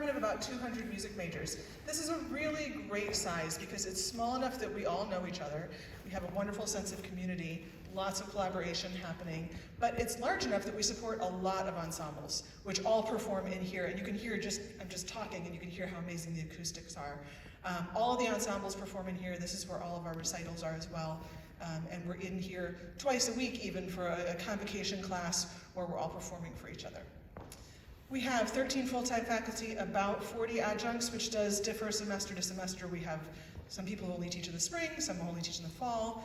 department of about 200 music majors. This is a really great size because it's small enough that we all know each other. We have a wonderful sense of community, lots of collaboration happening, but it's large enough that we support a lot of ensembles, which all perform in here. And you can hear I'm just talking and you can hear how amazing the acoustics are. All of the ensembles perform in here. This is where all of our recitals are as well. And we're in here twice a week even for a convocation class where we're all performing for each other. We have 13 full-time faculty, about 40 adjuncts, which does differ semester to semester. We have some people who only teach in the spring, some who only teach in the fall.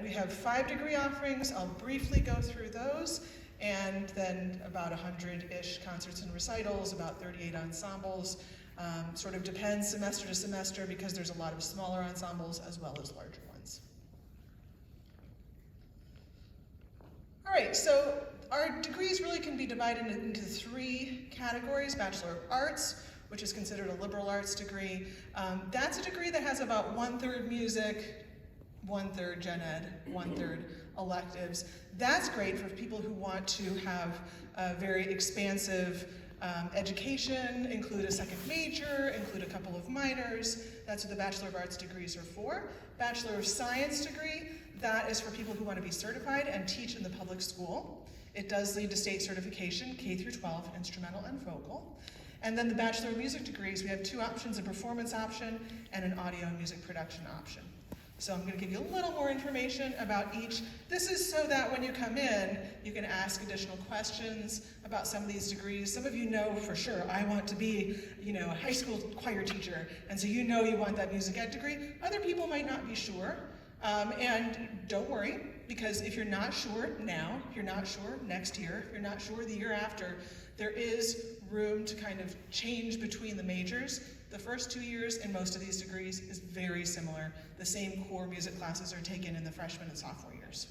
We have 5 degree offerings. I'll briefly go through those. And then about 100-ish concerts and recitals, about 38 ensembles. Sort of depends semester to semester because there's a lot of smaller ensembles as well as larger ones. All right, so our degrees really can be divided into 3 categories: Bachelor of Arts, which is considered a liberal arts degree. That's a degree that has about 1/3 music, 1/3 gen ed, 1/3 electives. That's great for people who want to have a very expansive education, include a second major, include a couple of minors. That's what the Bachelor of Arts degrees are for. Bachelor of Science degree, that is for people who want to be certified and teach in the public school. It does lead to state certification, K through 12, instrumental and vocal. And then the Bachelor of Music degrees, we have 2 options, a performance option and an audio and music production option. So I'm going to give you a little more information about each. This is so that when you come in, you can ask additional questions about some of these degrees. Some of you know for sure, I want to be, a high school choir teacher, and so you know you want that music ed degree. Other people might not be sure, and don't worry, because if you're not sure now, if you're not sure next year, if you're not sure the year after, there is room to kind of change between the majors. The first 2 years in most of these degrees is very similar. The same core music classes are taken in the freshman and sophomore years.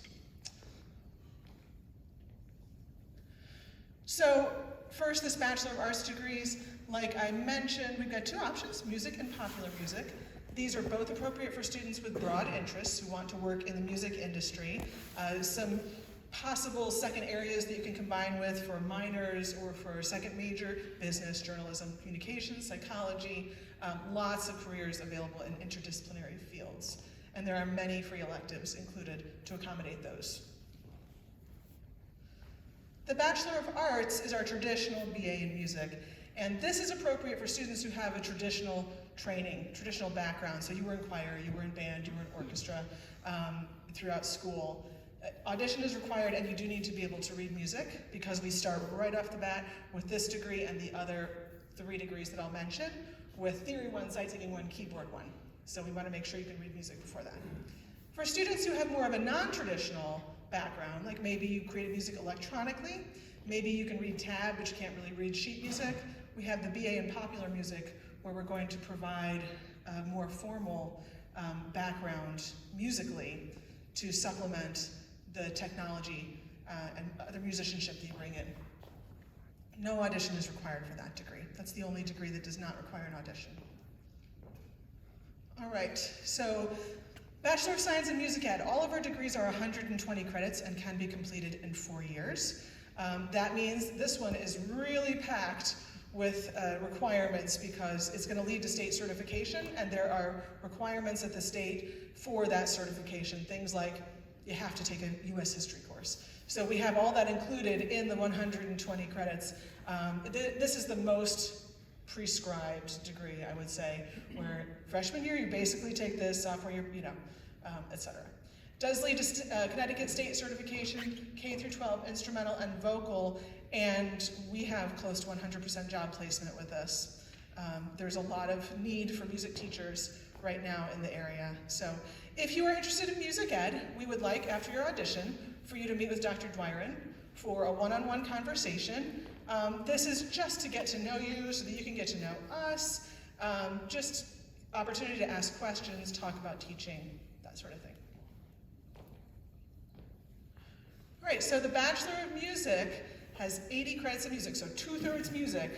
So first, this Bachelor of Arts degrees, like I mentioned, we've got 2 options, music and popular music. These are both appropriate for students with broad interests who want to work in the music industry. Some possible second areas that you can combine with for minors or for second major: business, journalism, communications, psychology, lots of careers available in interdisciplinary fields. And there are many free electives included to accommodate those. The Bachelor of Arts is our traditional BA in music, and this is appropriate for students who have a traditional training, traditional background. So you were in choir, you were in band, you were in orchestra throughout school. Audition is required, and you do need to be able to read music because we start right off the bat with this degree and the other 3 degrees that I'll mention with Theory 1, Sight Singing 1, Keyboard 1. So we want to make sure you can read music before that. For students who have more of a non-traditional background, like maybe you created music electronically, maybe you can read tab, but you can't really read sheet music, we have the BA in popular music where we're going to provide a more formal background musically to supplement the technology and other musicianship that you bring in. No audition is required for that degree. That's the only degree that does not require an audition. All right, so Bachelor of Science in Music Ed. All of our degrees are 120 credits and can be completed in 4 years. That means this one is really packed with requirements because it's going to lead to state certification, and there are requirements at the state for that certification. Things like you have to take a U.S. history course. So we have all that included in the 120 credits. This is the most prescribed degree, I would say, where freshman year you basically take this, sophomore year, etc. Does lead to Connecticut state certification, K through 12, instrumental and vocal, and we have close to 100% job placement with this. There's a lot of need for music teachers right now in the area. So if you are interested in music ed, we would like, after your audition, for you to meet with Dr. Dwyron for a one-on-one conversation. This is just to get to know you so that you can get to know us, just opportunity to ask questions, talk about teaching, that sort of thing. All right, so the Bachelor of Music has 80 credits of music, so 2/3 music,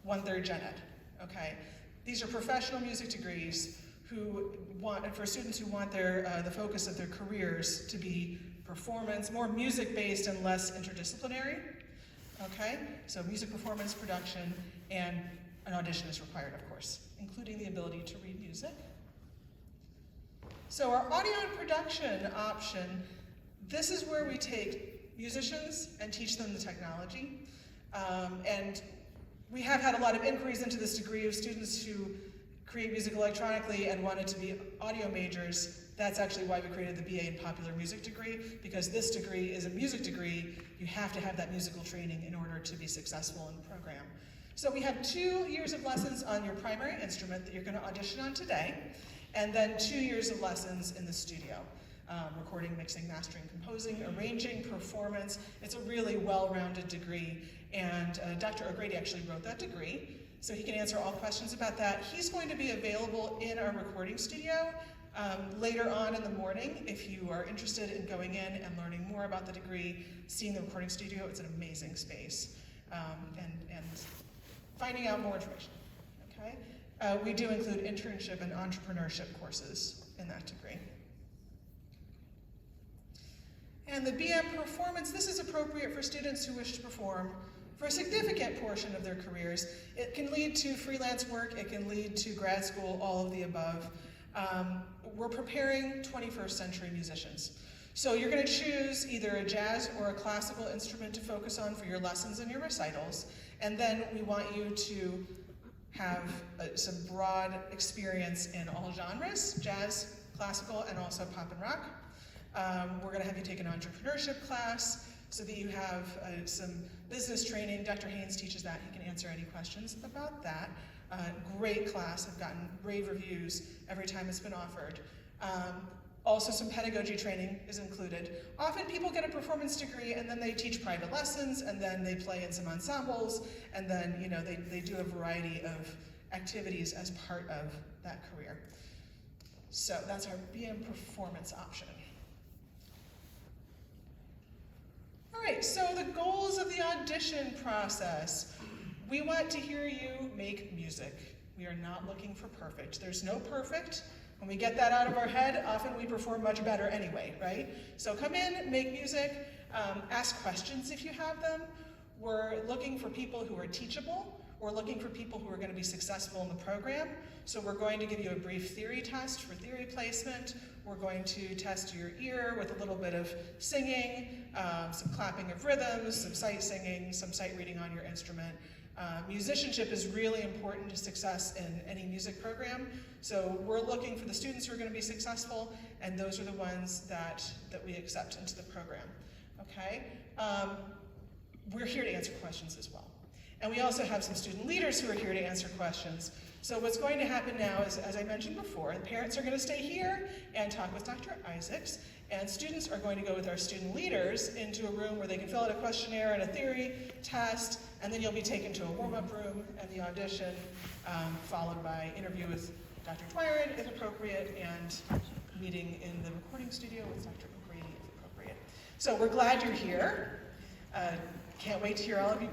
1/3 gen ed, okay? These are professional music degrees for students who want the focus of their careers to be performance, more music-based and less interdisciplinary. Okay? So music performance, production, and an audition is required, of course, including the ability to read music. So our audio and production option, this is where we take musicians and teach them the technology. And we have had a lot of inquiries into this degree of students who create music electronically and wanted to be audio majors. That's actually why we created the BA in Popular Music degree, because this degree is a music degree. You have to have that musical training in order to be successful in the program. So we have 2 years of lessons on your primary instrument that you're going to audition on today, and then 2 years of lessons in the studio. Recording, mixing, mastering, composing, arranging, performance. It's a really well-rounded degree, and Dr. O'Grady actually wrote that degree, so he can answer all questions about that. He's going to be available in our recording studio later on in the morning. If you are interested in going in and learning more about the degree, seeing the recording studio, it's an amazing space, and finding out more information, okay? We do include internship and entrepreneurship courses in that degree. And the BM performance, this is appropriate for students who wish to perform for a significant portion of their careers. It can lead to freelance work, it can lead to grad school, all of the above. We're preparing 21st century musicians. So you're going to choose either a jazz or a classical instrument to focus on for your lessons and your recitals, and then we want you to have some broad experience in all genres, jazz, classical, and also pop and rock. We're going to have you take an entrepreneurship class so that you have some business training. Dr. Haynes teaches that. He can answer any questions about that. Great class. I've gotten rave reviews every time it's been offered. Also, some pedagogy training is included. Often people get a performance degree and then they teach private lessons, and then they play in some ensembles, and then they do a variety of activities as part of that career. So that's our BM performance option. All right, so the goals of the audition process. We want to hear you make music. We are not looking for perfect. There's no perfect. When we get that out of our head, often we perform much better anyway, right? So come in, make music, ask questions if you have them. We're looking for people who are teachable. We're looking for people who are going to be successful in the program. So we're going to give you a brief theory test for theory placement. We're going to test your ear with a little bit of singing, some clapping of rhythms, some sight singing, some sight reading on your instrument. Musicianship is really important to success in any music program. So we're looking for the students who are going to be successful, and those are the ones that we accept into the program, okay? We're here to answer questions as well. And we also have some student leaders who are here to answer questions. So what's going to happen now is, as I mentioned before, the parents are going to stay here and talk with Dr. Isaacs, and students are going to go with our student leaders into a room where they can fill out a questionnaire and a theory test, and then you'll be taken to a warm-up room and the audition, followed by interview with Dr. Dwyron, if appropriate, and meeting in the recording studio with Dr. O'Grady, if appropriate. So we're glad you're here. Can't wait to hear all of you